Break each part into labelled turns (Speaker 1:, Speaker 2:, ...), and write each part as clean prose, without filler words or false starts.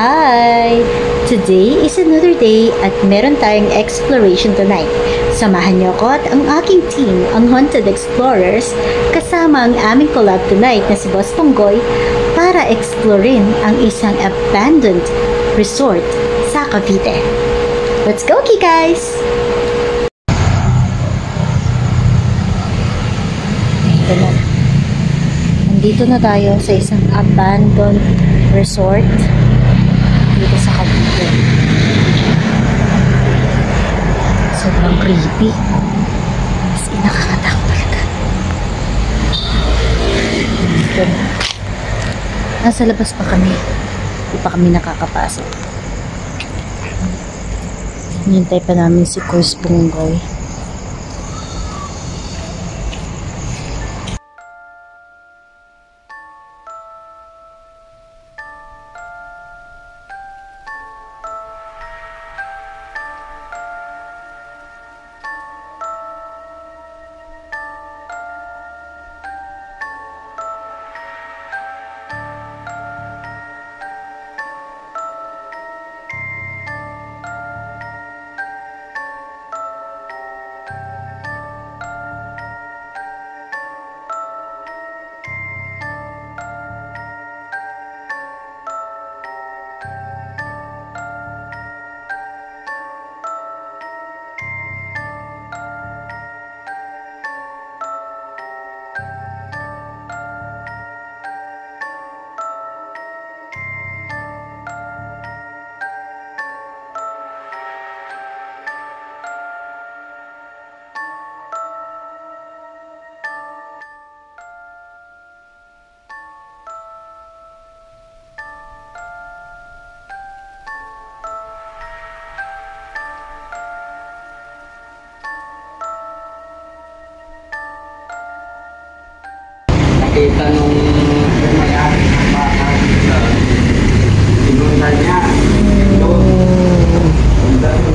Speaker 1: Hi! Today is another day at meron tayong exploration tonight. Samahan niyo ako at ang aking team, ang Haunted Explorers, kasama ang aming collab tonight na si Boss Ponggoy para explorein ang isang abandoned resort sa Cavite. Let's go, guys! Ito na. Nandito na tayo sa isang abandoned resort dito sa Cavite. Sobrang creepy. As in, nakakatakot talaga. Dito na. Nasa labas pa kami. Hindi pa kami nakakapasok. Hinintay pa namin si Boss Ponggoy.
Speaker 2: Kita nung may-ari ng bahay sa pinunta niya.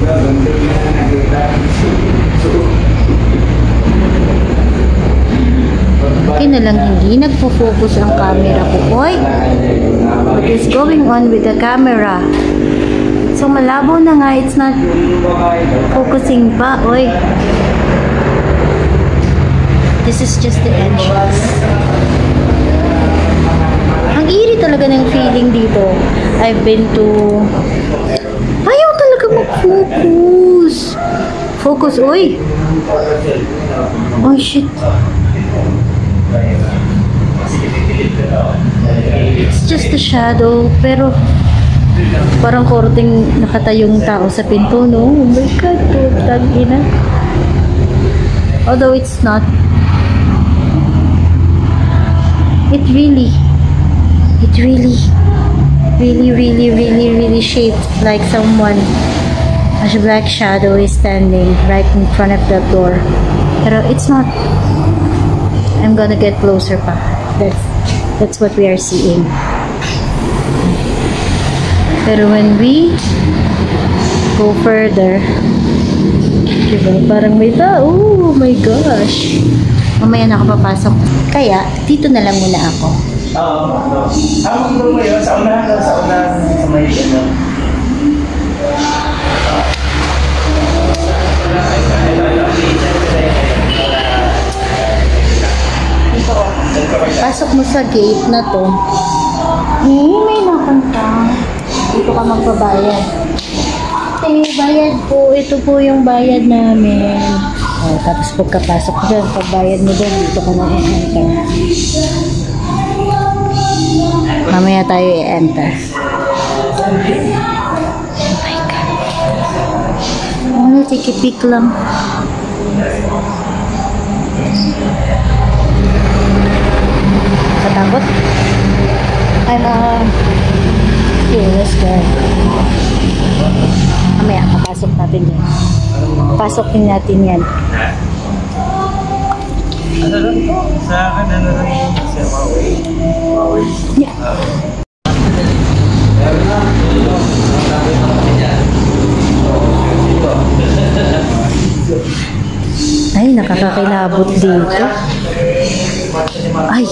Speaker 2: Ganda niya nakita.
Speaker 1: Okay na lang, hindi nagpo-focus ang camera ko. Oy! What is going on with the camera? So malabo na nga, it's not focusing pa. Oy! This is just the entrance. Ang eerie talaga ng feeling dito. I've been to... Ayaw talaga mag-focus. Focus, oy! Oh, shit. It's just a shadow, pero parang korteng nakatayong tao sa pinto, no? Oh my God, putang ina. Although it's not. It really shaped like someone, a black shadow is standing right in front of the door. Pero it's not. I'm gonna get closer pa. That's what we are seeing. Pero when we go further, diba, parang may tao. Oh my gosh. Mamaya na ako papasok. Kaya, dito na lang muna ako.
Speaker 2: Ang doon mo yun, sa unahan, sa may ano.
Speaker 1: Pasok mo sa gate na to. May nakanta. Dito ka magbabayad. Bayad po. Ito po yung bayad namin. Oh, tapos pagkapasok ko dyan, pagbayad mo dyan, dito ka na i-enter. Mamaya tayo i-enter. Oh my God. Ano, tikipik lang. Katakot? I'm let's go. Mamaya, papasok natin yan. Pasokin natin yan.
Speaker 2: Ano lang ito? Sa akin, ano lang yung sa Huawei.
Speaker 1: Yeah. Ay, nakakakilabot dito. Ay,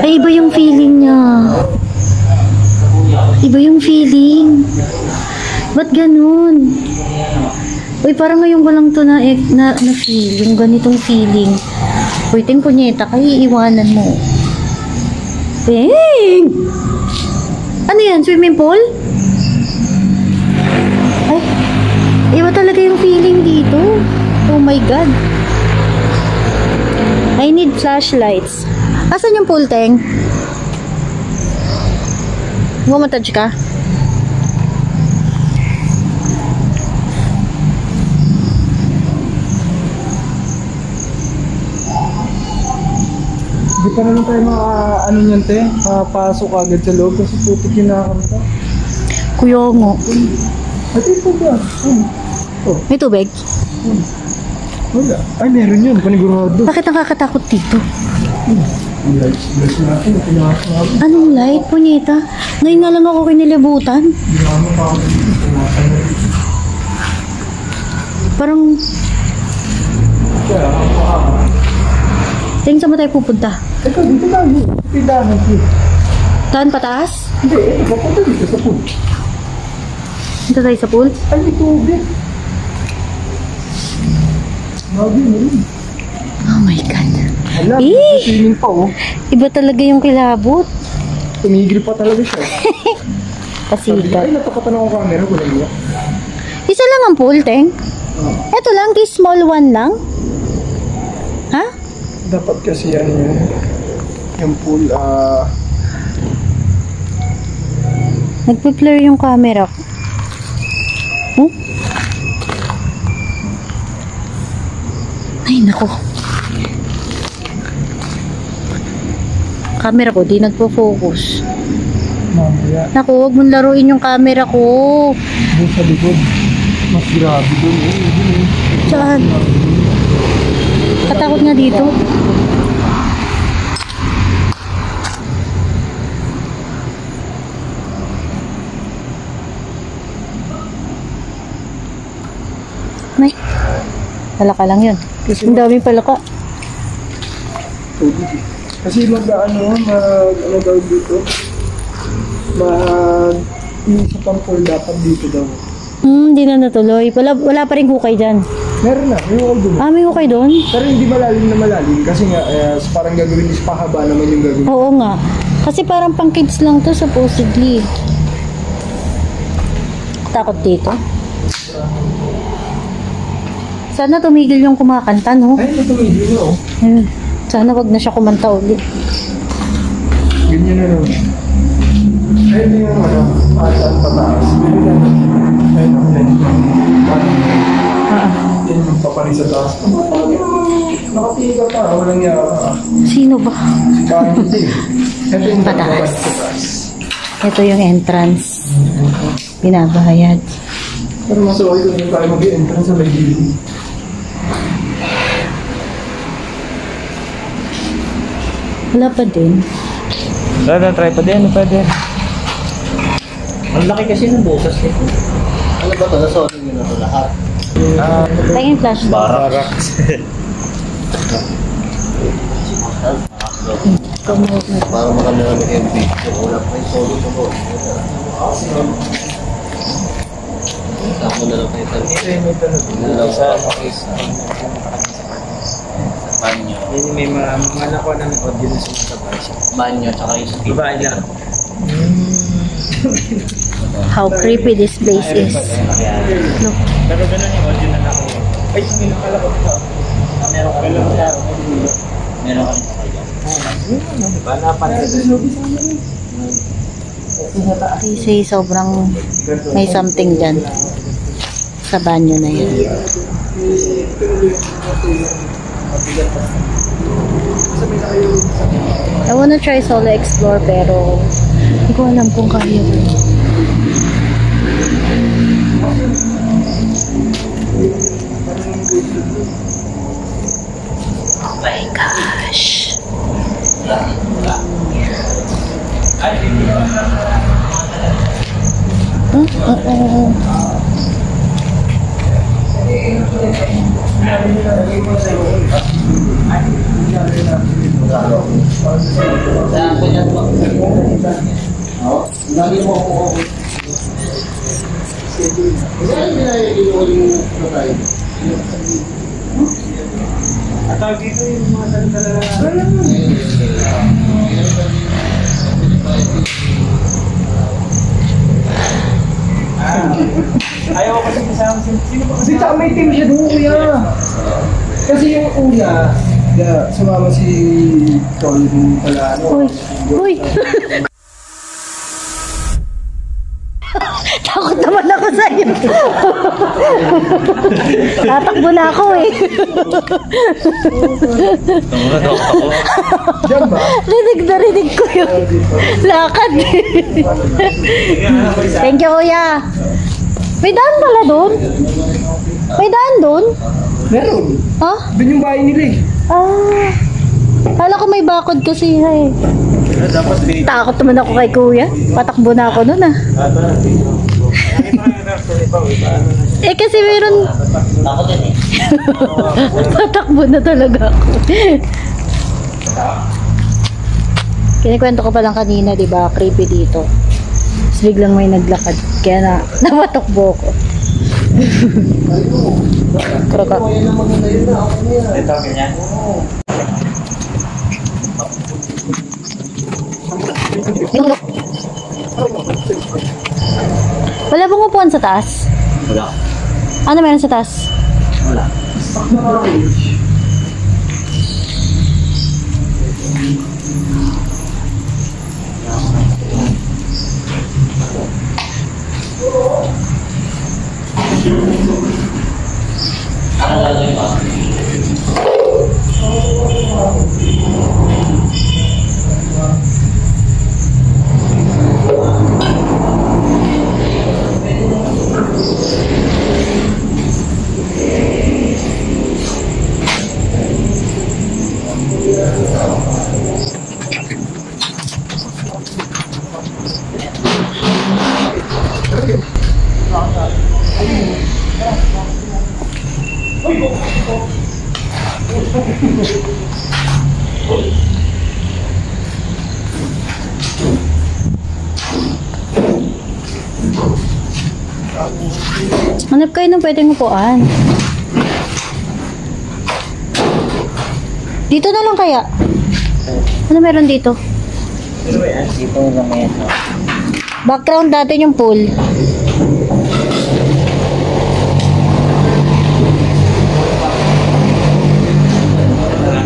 Speaker 1: iba yung feeling niya. Iba yung feeling. Ba't ganun? Uy, parang ngayon ko lang to na feel. Yung ganitong feeling. Uy, ting punyeta, kaya iiwanan mo. Ting! Ano yan? Swimming pool? Ay, iba talaga yung feeling dito. Oh my God. I need flashlights. Asan yung pool, Teng? Mamatouch ka?
Speaker 3: Di pa naman tayo ano niyan, te? Pasok agad sa loob kasi putik yung nakakanta.
Speaker 1: Kuya nga.
Speaker 3: Ate, ito ba? Oh,
Speaker 1: May tubig?
Speaker 3: wala. Ay, meron yun. Panigurado.
Speaker 1: Bakit nakakatakot dito?
Speaker 3: Ang lights natin. Pinakasama.
Speaker 1: Anong light, punyeta? Ngayon nga lang ako kinilibutan.
Speaker 3: Ginama pa ako.
Speaker 1: Parang,
Speaker 3: Kaya,
Speaker 1: tingin saan ba tayo pupunta?
Speaker 3: ito, dito lang yun. Tindahan yun.
Speaker 1: Taan pataas?
Speaker 3: Hindi, ito. Papunta dito sa pool.
Speaker 1: Dito tayo sa pool?
Speaker 3: Ay, may tubig. Grabe mo rin.
Speaker 1: Oh my God.
Speaker 3: Hala,
Speaker 1: Eh!
Speaker 3: swimming pa, oh.
Speaker 1: Iba talaga yung kilabot.
Speaker 3: Tumigil pa talaga siya. Sabi niya,
Speaker 1: Pasikat.
Speaker 3: ay, natapatan ako camera. Wala niya.
Speaker 1: Isa lang ang pool, Teng. Ito lang, this small one lang. Ha?
Speaker 3: Dapat kasi yan yung pool,
Speaker 1: Nagpe-blur yung camera ko. Oh? Ay, nako. Camera ko, di nagpo-focus.
Speaker 3: mamaya.
Speaker 1: Naku, huwag mong laruin yung camera ko.
Speaker 3: Doon sa likod. Mas grabe doon.
Speaker 1: Saan? Katakot nga dito. May. Palaka lang yun.
Speaker 3: Kasi
Speaker 1: Ang daming palaka.
Speaker 3: tubig eh. Kasi ano daw dito, iisip ang pool dapat dito daw.
Speaker 1: Hindi na natuloy. Wala pa rin hukay dyan.
Speaker 3: Meron na, may ukol doon.
Speaker 1: Ah, may hukay doon?
Speaker 3: Pero hindi malalim na malalim kasi nga parang gagawin is pahaba naman yung gagawin.
Speaker 1: Oo nga. Kasi parang pang kids lang to supposedly. Takot dito. Sana tumigil yung kumakanta, no?
Speaker 3: Ay, natumigil na oh.
Speaker 1: Sana wag na siya kumanta ulit.
Speaker 3: Ganyan na naman. Ayun din yung saan pataas. Ayun, yan yung paparin sa taas. Nakapiga pa, walang yara ka.
Speaker 1: Sino ba?
Speaker 3: Parang hindi. Ito yung
Speaker 1: Pataas.
Speaker 3: paparin sa taas.
Speaker 1: Ito yung entrance. Binabayad.
Speaker 3: Pero mas okay kung yung tayo mag-i-entrance sa may gilid.
Speaker 1: Wala pa din.
Speaker 3: Try pa din, pwede.
Speaker 2: Ang laki kasi ng boses nito. Ano ba ito? Nasolve nyo na ito lahat.
Speaker 1: Tingin flashlight.
Speaker 3: Barracks.
Speaker 2: Para maganda na may MV. Wala pa yung solo sa boses. Saan mo na lang kayo sa banyo.
Speaker 3: May mga nakuha ng audio na sumasabay siya.
Speaker 2: Banyo, tsaka yung speed.
Speaker 3: Babae lang.
Speaker 1: How creepy this place is. Look.
Speaker 3: Pero ganun yung audio na nakuha. Ay, sige, nakalakot ka.
Speaker 2: Meron ka rin sa meron ka rin sa kayo.
Speaker 1: Kasi sobrang may something dyan sa banyo na yan. I wanna try solo explore pero hindi ko alam kung kaya ko. Oh my gosh.
Speaker 2: Saan ko yan po? Lagi mo ako. Kaya yung patay. At tawag dito yung mga salita ayaw kasi kasama sino ba kasi?
Speaker 3: Kasi may team siya doon, kuya. Kasi yung una, sumama si Tol yung pala, ano.
Speaker 1: Uy! Takot naman ako sa'yo. Tatakbo na ako eh.
Speaker 3: Diyan ba?
Speaker 1: Rinig ko yung lakad. Thank you, kuya. May daan pala doon? May daan doon?
Speaker 3: Meron.
Speaker 1: Ha?
Speaker 3: Doon yung bahay nila eh.
Speaker 1: Ah. Kala ko may bakod kasi eh. Takot naman ako kay kuya. Patakbo na ako nun ah. Eh kasi meron...
Speaker 2: Takot din eh.
Speaker 1: Patakbo na talaga ako. Kinikwento ko pa lang kanina, di ba? Creepy dito. Tapos biglang may naglakad. Kaya napatakbo ko. Kraka.
Speaker 2: Ito, ganyan.
Speaker 1: Wala bang upuan sa taas?
Speaker 2: Wala.
Speaker 1: Ano meron sa taas?
Speaker 2: Wala. Ano gagawin ba?
Speaker 1: Hanap kayo ng pwedeng upuan. Dito na lang kaya? Ano meron dito?
Speaker 2: Dito lang yan.
Speaker 1: Background natin yung pool.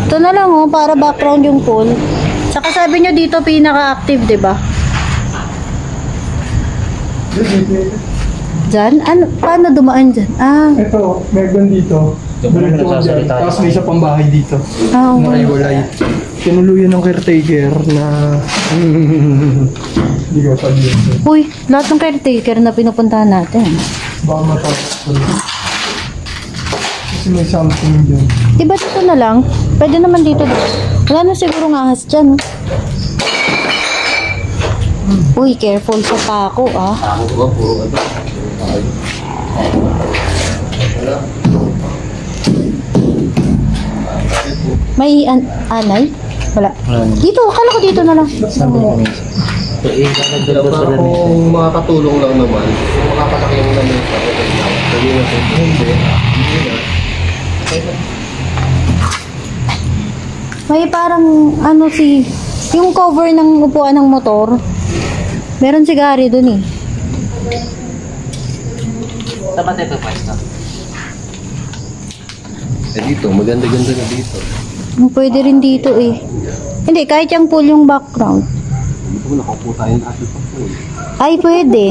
Speaker 1: Ito na lang oh, para background yung pool. Saka sabi nyo dito pinaka-active, di ba? Diyan? Ano, paano dumaan dyan? Ah,
Speaker 3: Ito, meron dito.
Speaker 2: Diyan mo na
Speaker 3: Diretso
Speaker 2: nagsasalita.
Speaker 3: dyan. Tapos may isa pang bahay dito.
Speaker 1: ah, okay.
Speaker 3: Nakaiwalay. Tinuluyan ng caretaker na... Hindi ko sabihin.
Speaker 1: Uy, lahat ng caretaker na pinupuntahan natin.
Speaker 3: Baka matapos ko. Kasi may something dyan.
Speaker 1: Diba dito na lang? Pwede naman dito. Wala na siguro ahas dyan. Oh. Uy, careful sa pako ah.
Speaker 2: Ako ba? Puro ano?
Speaker 1: May anay? Wala. Dito, akala ko dito na lang.
Speaker 2: Kung makakatulong lang naman, kung makapalaki yung naman sa hindi na
Speaker 1: May parang ano yung cover ng upuan ng motor. Meron si Gary dun eh.
Speaker 2: Saan ito pwesto? Eh dito, maganda-ganda na dito.
Speaker 1: Pwede rin dito eh. Hindi, kahit yung pool yung background.
Speaker 2: Dito mo nakaupo tayo ng ating pagpool.
Speaker 1: Ay, pwede.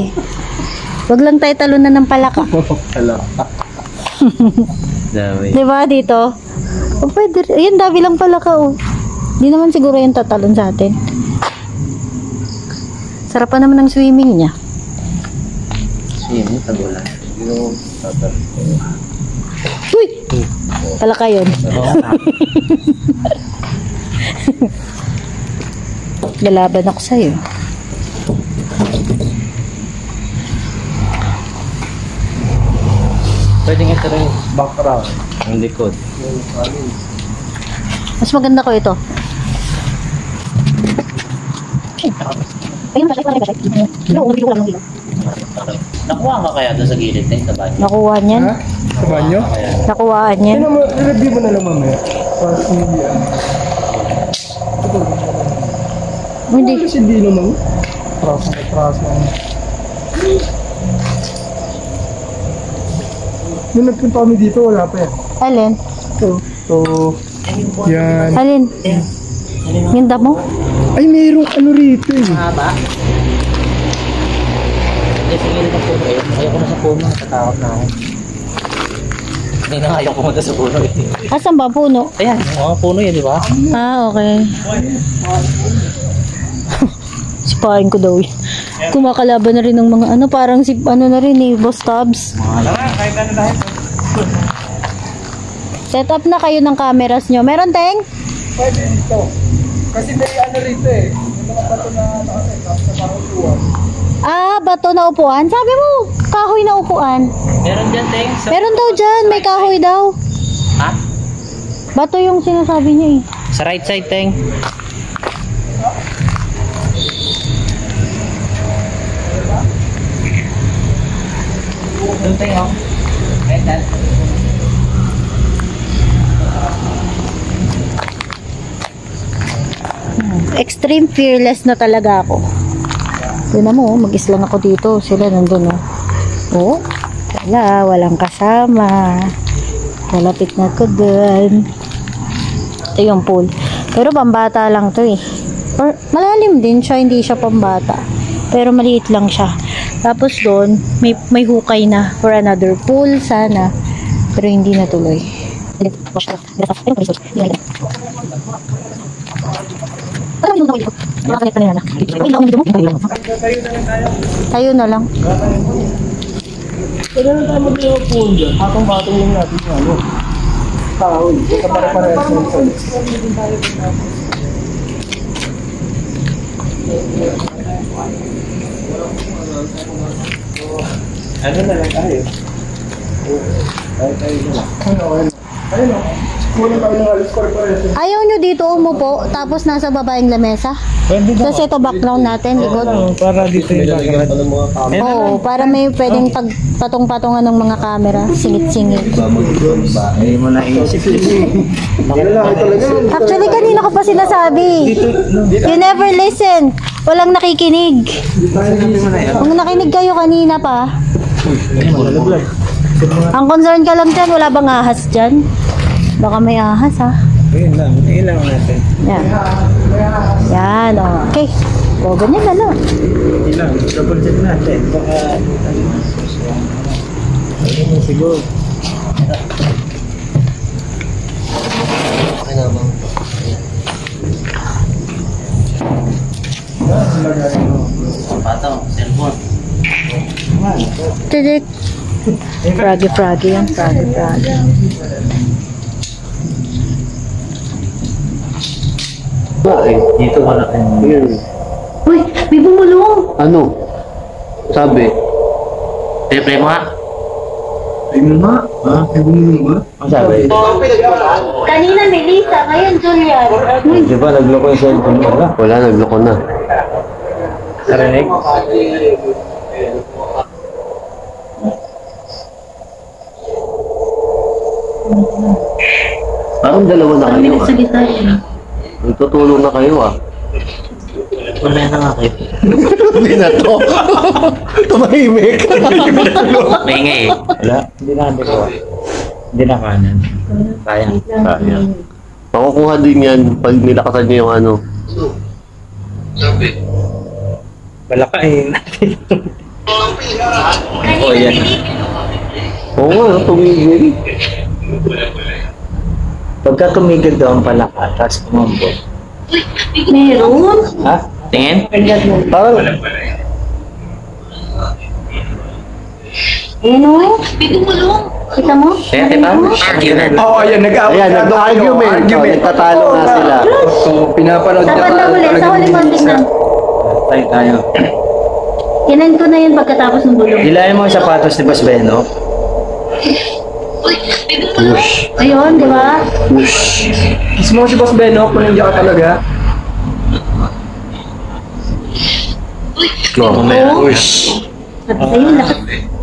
Speaker 1: Wag lang tayo talunan ng palaka.
Speaker 2: Hala. Dami.
Speaker 1: Diba dito? O pwede rin. Ayun, dami lang palaka oh. Di naman siguro yung tatalon sa atin. Sarap pa naman ng swimming niya.
Speaker 2: Yan, tagulan. Yung tatal.
Speaker 1: Uy! Palaka yun. Lalaban ako sa'yo.
Speaker 2: Pwedeng ito rin background. Ang likod.
Speaker 1: Mas maganda ko ito. Ayun, flashlight. No, hindi ko lang ilaw.
Speaker 4: Nakuha ka kaya doon sa gilid din sa banyo?
Speaker 1: Nakuha niyan.
Speaker 3: Ha? Sa banyo?
Speaker 1: Nakuhaan niyan.
Speaker 3: I-review mo na lang mamaya. Para hindi
Speaker 1: Hindi.
Speaker 3: Kasi hindi naman. Traso. Nung nagpunta kami dito, wala pa eh.
Speaker 1: Alin?
Speaker 3: So, yan.
Speaker 1: Alin? Yung damo?
Speaker 3: Ay, mayroong ano rito eh.
Speaker 4: Mahaba? Eh, sa gilid ng puno yun. Ayoko na sa puno. Natatakot na ako. Hindi na ayaw pumunta sa puno eh.
Speaker 1: Asan ba puno?
Speaker 4: Ayan, mga puno yun, di ba?
Speaker 1: Ah, okay. Sipahin ko daw yun. Kumakalaban na rin ng mga ano, parang si ano na rin eh, Boss Tabs. Set up na kayo ng cameras nyo. Meron, Teng?
Speaker 3: Pwede dito. Kasi may ano rito eh. May mga bato na nakaset up sa parang upuan.
Speaker 1: Ah, bato na upuan? Sabi mo, kahoy na upuan.
Speaker 4: Meron dyan, Teng.
Speaker 1: Meron daw dyan, may kahoy daw.
Speaker 4: Ha?
Speaker 1: Bato yung sinasabi niya eh.
Speaker 4: Sa right side, Teng. Doon, Teng, oh. Right side.
Speaker 1: Extreme fearless na talaga ako. Yun na mo, mag-islang ako dito. Sila nandun oh. Oh, wala, walang kasama. Malapit na ko dun. Ito yung pool. Pero pambata lang to eh. Or, malalim din siya, hindi siya pambata. Pero maliit lang siya. Tapos doon, may hukay na for another pool sana. Pero hindi natuloy. Tayo na lang.
Speaker 3: Pwede na tayo mag-iwa po dyan. Patong-patong yung natin yung ano. Kahoy. Ito para-parehas ng size.
Speaker 2: Ano na lang tayo? Tayo na lang.
Speaker 3: Ayun o. Kunin tayo ng alis para-parehas.
Speaker 1: Ayaw nyo dito umupo, tapos nasa baba yung lamesa?
Speaker 3: Pwede
Speaker 1: Kasi ito background natin, ikot.
Speaker 3: Para dito yung background.
Speaker 1: Oo, para may pwedeng patong-patongan ng mga camera, singit-singit.
Speaker 2: Hindi mo na iisip.
Speaker 3: Lalaki talaga.
Speaker 1: Actually, kanina ko pa sinasabi. You never listen. Walang nakikinig. Kung nakinig kayo kanina pa. Ang concern ka lang dyan, wala bang ahas dyan? Baka may ahas ha.
Speaker 2: Ayun lang. Ilang natin.
Speaker 1: Yan. Yan, okay. O, ganyan na lang.
Speaker 2: Ilang. Double check natin. Baka... Ayun siguro. Okay na bang?
Speaker 4: Patong, cellphone.
Speaker 1: Tidik. Froggy yan, froggy.
Speaker 4: Dito wala kayo.
Speaker 1: Uy, may bumulong.
Speaker 5: Ano? Sabi?
Speaker 4: Play mo nga.
Speaker 3: Ay mo nga. Ha? Ay bumulong ba?
Speaker 4: Ang sabi?
Speaker 1: Kanina Melissa, ngayon Julian.
Speaker 5: Di ba nagloko yung cellphone mo? Wala, nagloko na.
Speaker 4: Narinig?
Speaker 5: Parang dalawa na kayo ah.
Speaker 1: Sa gitna yun.
Speaker 5: Nagtutulong na kayo ah.
Speaker 4: Mamaya na nga kayo.
Speaker 5: Hindi na to. Tumahimik.
Speaker 4: Maingay eh. Wala. Hindi na ko. Hindi na kanan. Sayang.
Speaker 5: Sayang. Makukuha din yan pag nilakasan niyo yung ano.
Speaker 4: Balakain natin. Oh, yan.
Speaker 5: Oo nga, tumigil.
Speaker 4: Pagka tumigil daw ang palaka, tapos kumambot.
Speaker 1: Meron?
Speaker 4: Ha? Tingin?
Speaker 5: Parang,
Speaker 1: Ayan o. May bumulong. Kita mo?
Speaker 4: Kaya kita? Argument.
Speaker 3: Oo, ayan.
Speaker 5: ayan, nag-argument. Nagtatalo nga sila.
Speaker 3: So, pinapanood
Speaker 1: Sa banda ulit, sa huli mo tingnan.
Speaker 4: Tayo tayo.
Speaker 1: Kinan ko na yun pagkatapos ng bulong.
Speaker 4: Hilahin mo ang sapatos ni Boss Beno.
Speaker 5: Push.
Speaker 1: Ayun, di ba?
Speaker 5: Push.
Speaker 3: Kiss mo si Boss Beno kung nandiyan ka talaga.
Speaker 5: No,
Speaker 1: mamaya.
Speaker 5: Ush.
Speaker 1: Sabi sa'yo, lakas.